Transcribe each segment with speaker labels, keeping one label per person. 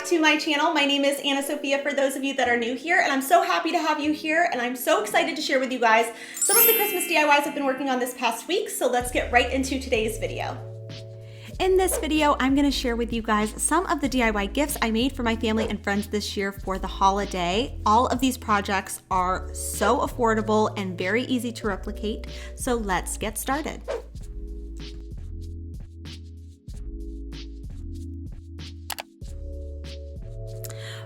Speaker 1: back to my channel. My name is Anna Sophia for those of you that are new here, and I'm so happy to have you here, and I'm so excited to share with you guys some of the Christmas DIYs I've been working on this past week, so let's get right into today's video. In this video, I'm going to share with you guys some of the DIY gifts I made for my family and friends this year for the holiday. All of these projects are so affordable and very easy to replicate, so let's get started.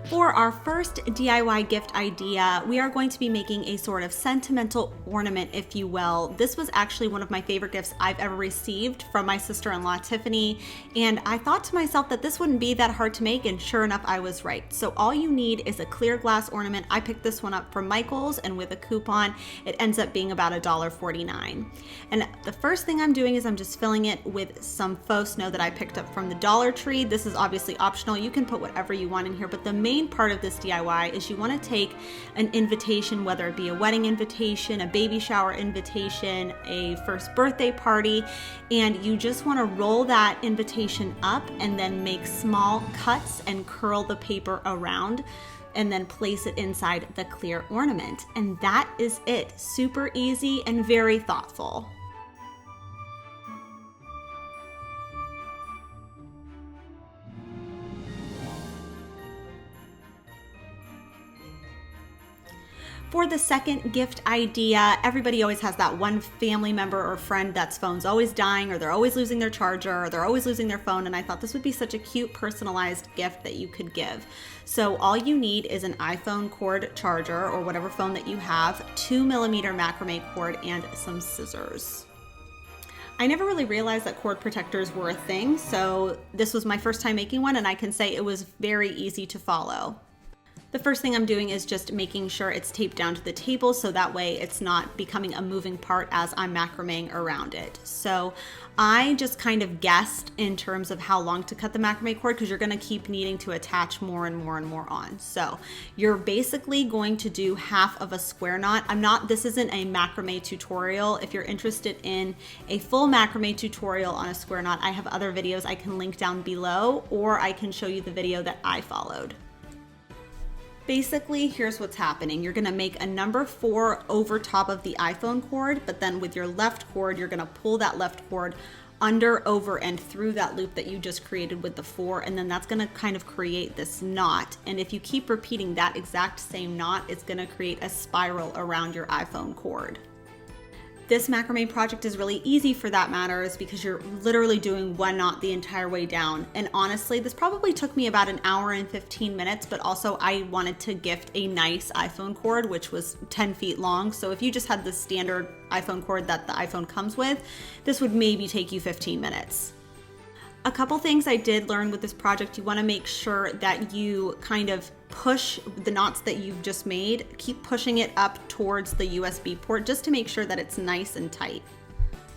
Speaker 1: For our first DIY gift idea, we are going to be making a sort of sentimental ornament, if you will. This was actually one of my favorite gifts I've ever received from my sister-in-law, Tiffany, and I thought to myself that this wouldn't be that hard to make, and sure enough, I was right. So all you need is a clear glass ornament. I picked this one up from Michael's, and with a coupon, it ends up being about $1.49. And the first thing I'm doing is I'm just filling it with some faux snow that I picked up from the Dollar Tree. This is obviously optional. You can put whatever you want in here, but the main part of this DIY is you want to take an invitation, whether it be a wedding invitation, a baby shower invitation, a first birthday party, and you just want to roll that invitation up and then make small cuts and curl the paper around and then place it inside the clear ornament. And that is it. Super easy and very thoughtful. For the second gift idea, everybody always has that one family member or friend that's phone's always dying, or they're always losing their charger, or they're always losing their phone, and I thought this would be such a cute personalized gift that you could give. So all you need is an iPhone cord charger or whatever phone that you have, 2mm macrame cord, and some scissors. I never really realized that cord protectors were a thing, so this was my first time making one, and I can say it was very easy to follow. The first thing I'm doing is just making sure it's taped down to the table so that way it's not becoming a moving part as I'm macrameing around it. So I just kind of guessed in terms of how long to cut the macrame cord because you're going to keep needing to attach more and more and more on. So you're basically going to do half of a square knot. This isn't a macrame tutorial. If you're interested in a full macrame tutorial on a square knot, I have other videos I can link down below, or I can show you the video that I followed. Basically, here's what's happening. You're gonna make a number 4 over top of the iPhone cord, but then with your left cord, you're gonna pull that left cord under, over, and through that loop that you just created with the 4, and then that's gonna kind of create this knot. And if you keep repeating that exact same knot, it's gonna create a spiral around your iPhone cord. This macrame project is really easy for that matter is because you're literally doing one knot the entire way down. And honestly, this probably took me about an hour and 15 minutes, but also I wanted to gift a nice iPhone cord, which was 10 feet long. So if you just had the standard iPhone cord that the iPhone comes with, this would maybe take you 15 minutes. A couple things I did learn with this project, you want to make sure that you kind of push the knots that you've just made, keep pushing it up towards the USB port just to make sure that it's nice and tight.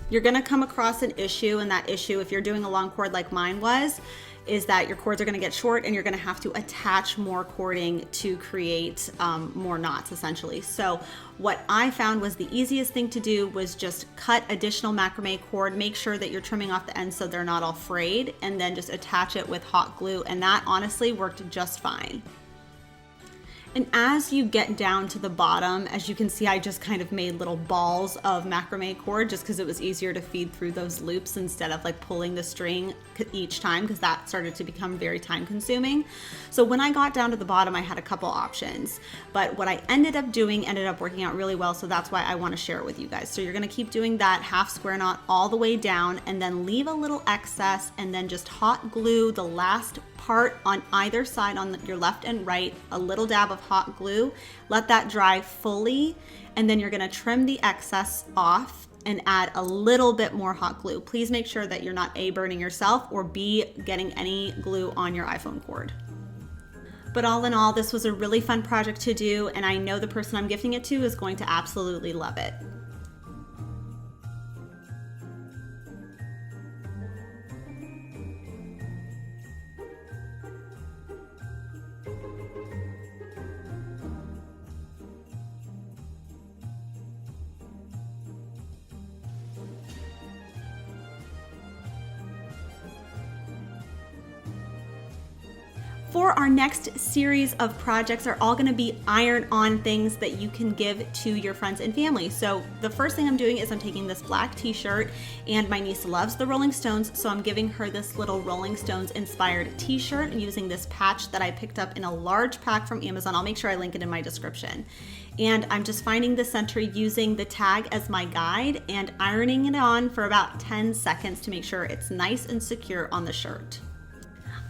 Speaker 1: You're going to come across an issue, and that issue, if you're doing a long cord like mine was, is that your cords are going to get short and you're going to have to attach more cording to create more knots essentially. So what I found was the easiest thing to do was just cut additional macrame cord, make sure that you're trimming off the ends so they're not all frayed, and then just attach it with hot glue, and that honestly worked just fine. And as you get down to the bottom, as you can see, I just kind of made little balls of macrame cord just because it was easier to feed through those loops instead of like pulling the string each time, because that started to become very time consuming. So when I got down to the bottom, I had a couple options, but what I ended up doing ended up working out really well. So that's why I want to share it with you guys. So you're going to keep doing that half square knot all the way down, and then leave a little excess, and then just hot glue the last part on either side, on your left and right, a little dab of hot glue. Let that dry fully, and then you're going to trim the excess off and add a little bit more hot glue. Please make sure that you're not A, burning yourself, or B, getting any glue on your iPhone cord. But all in all, this was a really fun project to do, and I know the person I'm gifting it to is going to absolutely love it. For our next series of projects are all gonna be iron-on things that you can give to your friends and family. So the first thing I'm doing is I'm taking this black t-shirt, and my niece loves the Rolling Stones, so I'm giving her this little Rolling Stones inspired t-shirt and using this patch that I picked up in a large pack from Amazon. I'll make sure I link it in my description. And I'm just finding the center using the tag as my guide and ironing it on for about 10 seconds to make sure it's nice and secure on the shirt.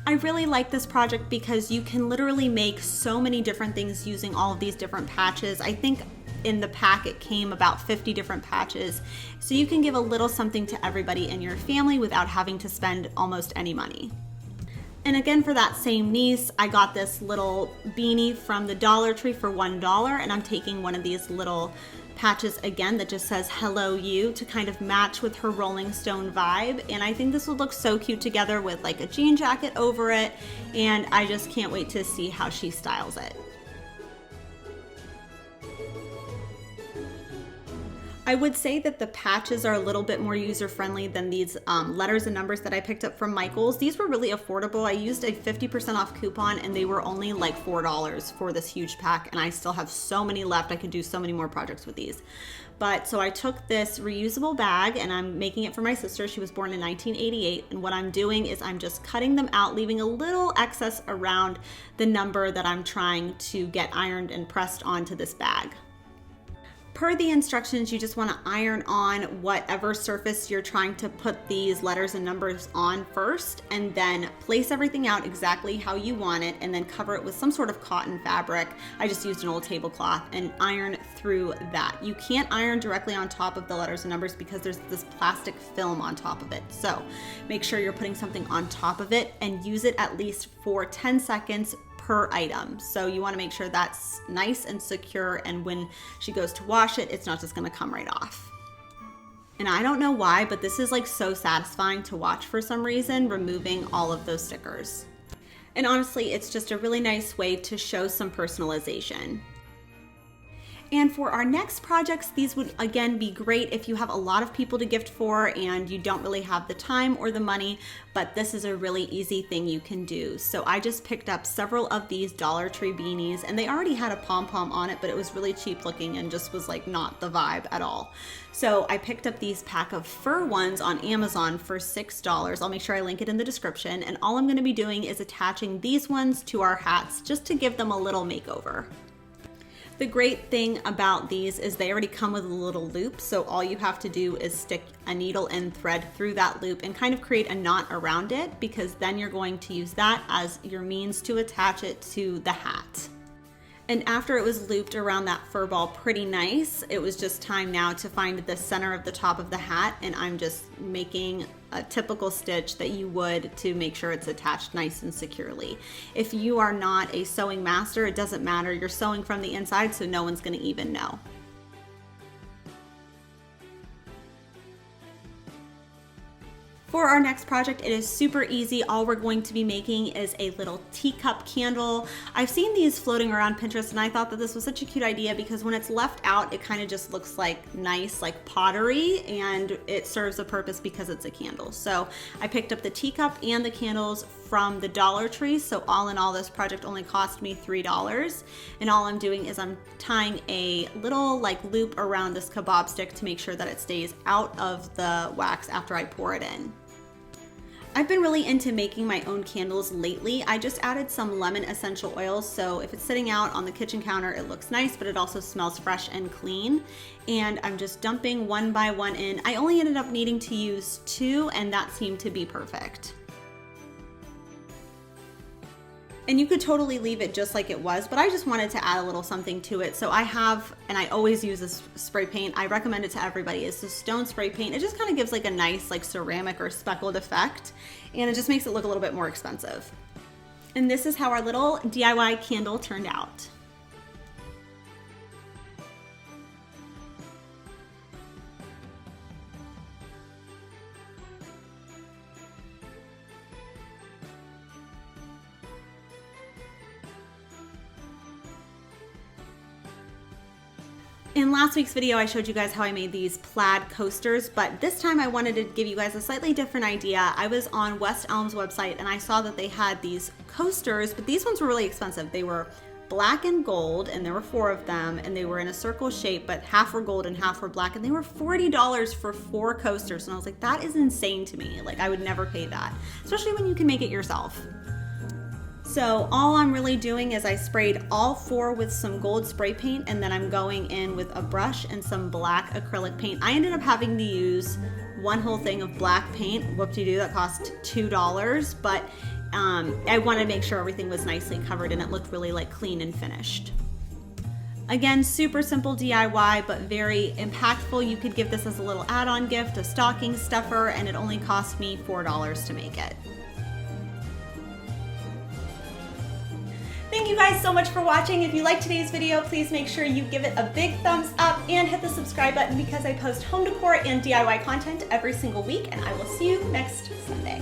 Speaker 1: I really like this project because you can literally make so many different things using all of these different patches. I think in the pack it came about 50 different patches, so you can give a little something to everybody in your family without having to spend almost any money. And again, for that same niece, I got this little beanie from the Dollar Tree for $1, and I'm taking one of these little patches again that just says hello you to kind of match with her Rolling Stone vibe, and I think this will look so cute together with like a jean jacket over it, and I just can't wait to see how she styles it. I would say that the patches are a little bit more user-friendly than these letters and numbers that I picked up from Michael's. These were really affordable. I used a 50% off coupon and they were only like $4 for this huge pack, and I still have so many left. I could do so many more projects with these. But so I took this reusable bag and I'm making it for my sister. She was born in 1988, and what I'm doing is I'm just cutting them out, leaving a little excess around the number that I'm trying to get ironed and pressed onto this bag. Per the instructions, you just want to iron on whatever surface you're trying to put these letters and numbers on first, and then place everything out exactly how you want it, and then cover it with some sort of cotton fabric. I just used an old tablecloth and iron through that. You can't iron directly on top of the letters and numbers because there's this plastic film on top of it. So make sure you're putting something on top of it and use it at least for 10 seconds per item. So you want to make sure that's nice and secure, and when she goes to wash it, it's not just going to come right off. And I don't know why, but this is like so satisfying to watch for some reason, removing all of those stickers. And honestly, it's just a really nice way to show some personalization. And for our next projects, these would again be great if you have a lot of people to gift for and you don't really have the time or the money, but this is a really easy thing you can do. So I just picked up several of these Dollar Tree beanies, and they already had a pom-pom on it, but it was really cheap looking and just was like not the vibe at all. So I picked up these pack of fur ones on Amazon for $6. I'll make sure I link it in the description. And all I'm gonna be doing is attaching these ones to our hats just to give them a little makeover. The great thing about these is they already come with a little loop, so all you have to do is stick a needle and thread through that loop and kind of create a knot around it, because then you're going to use that as your means to attach it to the hat. And after it was looped around that fur ball pretty nice, it was just time now to find the center of the top of the hat, and I'm just making a typical stitch that you would to make sure it's attached nice and securely. If you are not a sewing master, it doesn't matter. You're sewing from the inside, so no one's going to even know. For our next project, it is super easy. All we're going to be making is a little teacup candle. I've seen these floating around Pinterest, and I thought that this was such a cute idea because when it's left out, it kind of just looks like nice, like pottery, and it serves a purpose because it's a candle. So I picked up the teacup and the candles from the Dollar Tree. So all in all, this project only cost me $3. And all I'm doing is I'm tying a little like loop around this kebab stick to make sure that it stays out of the wax after I pour it in. I've been really into making my own candles lately. I just added some lemon essential oils, so if it's sitting out on the kitchen counter, it looks nice, but it also smells fresh and clean. And I'm just dumping one by one in. I only ended up needing to use 2, and that seemed to be perfect. And you could totally leave it just like it was, but I just wanted to add a little something to it. So I have, and I always use this spray paint, I recommend it to everybody, it's the stone spray paint. It just kind of gives like a nice like ceramic or speckled effect, and it just makes it look a little bit more expensive. And this is how our little DIY candle turned out. In last week's video, I showed you guys how I made these plaid coasters, but this time I wanted to give you guys a slightly different idea. I was on West Elm's website and I saw that they had these coasters, but these ones were really expensive. They were black and gold, and there were 4 of them, and they were in a circle shape, but half were gold and half were black, and they were $40 for 4 coasters. And I was like, that is insane to me. Like, I would never pay that, especially when you can make it yourself. So all I'm really doing is I sprayed all 4 with some gold spray paint, and then I'm going in with a brush and some black acrylic paint. I ended up having to use one whole thing of black paint. Whoop-de-doo, that cost $2, but I wanted to make sure everything was nicely covered and it looked really like clean and finished. Again, super simple DIY, but very impactful. You could give this as a little add-on gift, a stocking stuffer, and it only cost me $4 to make it. Thank you guys so much for watching. If you liked today's video, please make sure you give it a big thumbs up and hit the subscribe button because I post home decor and DIY content every single week, and I will see you next Sunday.